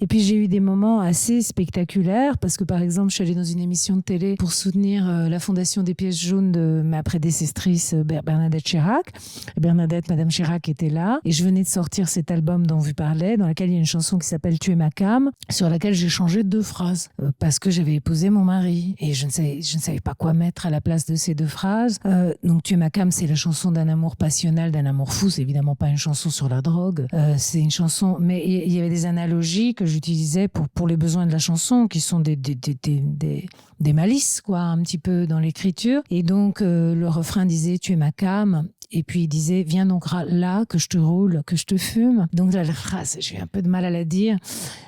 Et puis j'ai eu des moments assez spectaculaires parce que par exemple, je suis allée dans une émission de télé pour soutenir la fondation des pièces jaunes de ma prédécessrice Bernadette Chirac. Et Madame Chirac était là et je venais de sortir cet album dont vous parlez, dans lequel il y a une chanson qui s'appelle Tu es ma cam, sur laquelle j'ai changé 2 phrases parce que j'avais épousé mon mari et je ne savais pas quoi mettre à la place de ces 2 phrases. Donc Tu es ma cam, c'est la chanson d'un amour passionnel, d'un amour fou. C'est évidemment pas une chanson sur la drogue. C'est une chanson, mais il y avait des analogies que j'utilisais pour les besoins de la chanson, qui sont des malices, quoi, un petit peu dans l'écriture. Et donc le refrain disait Tu es ma cam. Et puis il disait viens donc là que je te roule, que je te fume. Donc là, la phrase, j'ai eu un peu de mal à la dire.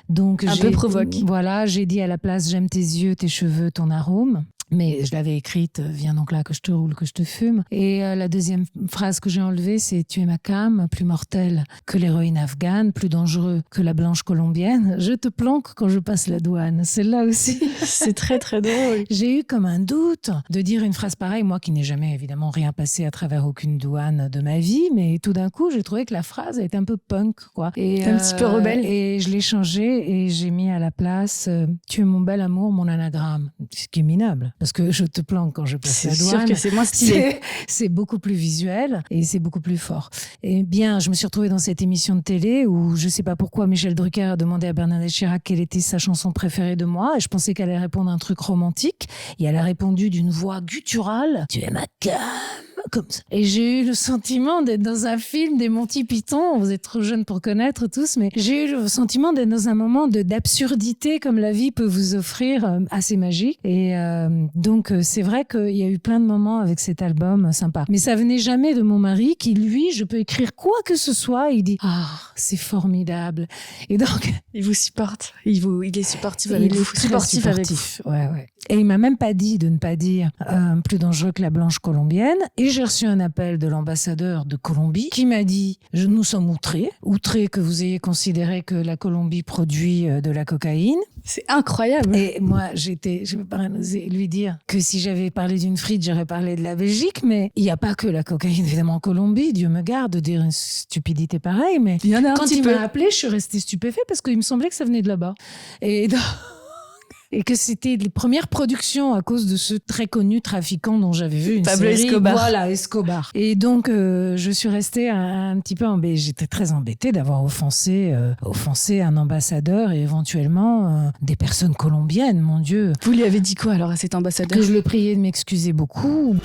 Donc un peu provoque. Voilà, j'ai dit à la place j'aime tes yeux, tes cheveux, ton arôme. Mais je l'avais écrite, viens donc là que je te roule, que je te fume. Et la deuxième phrase que j'ai enlevée, c'est tu es ma cam, plus mortelle que l'héroïne afghane, plus dangereux que la blanche colombienne. Je te planque quand je passe la douane. Celle-là aussi. C'est très très drôle. J'ai eu comme un doute de dire une phrase pareille, moi qui n'ai jamais évidemment rien passé à travers aucune douane de ma vie, mais tout d'un coup j'ai trouvé que la phrase était un peu punk, quoi. Et, un petit peu rebelle. Et je l'ai changée et j'ai mis à la place tu es mon bel amour, mon anagramme. Ce qui est minable. Parce que je te planque quand je passe la douane. C'est sûr que c'est moins stylé. C'est beaucoup plus visuel et c'est beaucoup plus fort. Et bien, je me suis retrouvée dans cette émission de télé où je ne sais pas pourquoi Michel Drucker a demandé à Bernadette Chirac quelle était sa chanson préférée de moi. Et je pensais qu'elle allait répondre un truc romantique. Et elle a répondu d'une voix gutturale. Tu es ma cam. Comme ça. Et j'ai eu le sentiment d'être dans un film des Monty Python. Vous êtes trop jeunes pour connaître tous, mais j'ai eu le sentiment d'être dans un moment d'absurdité comme la vie peut vous offrir, assez magique. Et donc, c'est vrai qu'il y a eu plein de moments avec cet album sympa. Mais ça venait jamais de mon mari qui, lui, je peux écrire quoi que ce soit. Il dit « Ah, c'est formidable ». Et donc... Il vous supporte. Il est supportif avec vous. Supportif avec vous. Ouais. Et il m'a même pas dit de ne pas dire plus dangereux que la blanche colombienne. Et j'ai reçu un appel de l'ambassadeur de Colombie qui m'a dit « Nous sommes outrés que vous ayez considéré que la Colombie produit de la cocaïne. » C'est incroyable. Et moi, je vais pas oser lui dire que si j'avais parlé d'une frite, j'aurais parlé de la Belgique, mais il n'y a pas que la cocaïne, évidemment, en Colombie. Dieu me garde de dire une stupidité pareille, mais il y en a quand il m'a appelé, je suis restée stupéfaite parce qu'il me semblait que ça venait de là-bas. Et que c'était les premières productions à cause de ce très connu trafiquant dont j'avais vu une Pablo série. Escobar. Voilà, Escobar. Et donc, je suis restée un petit peu embêtée. J'étais très embêtée d'avoir offensé un ambassadeur et éventuellement des personnes colombiennes, mon Dieu. Vous lui avez dit quoi alors à cet ambassadeur ? Que je le priais de m'excuser beaucoup.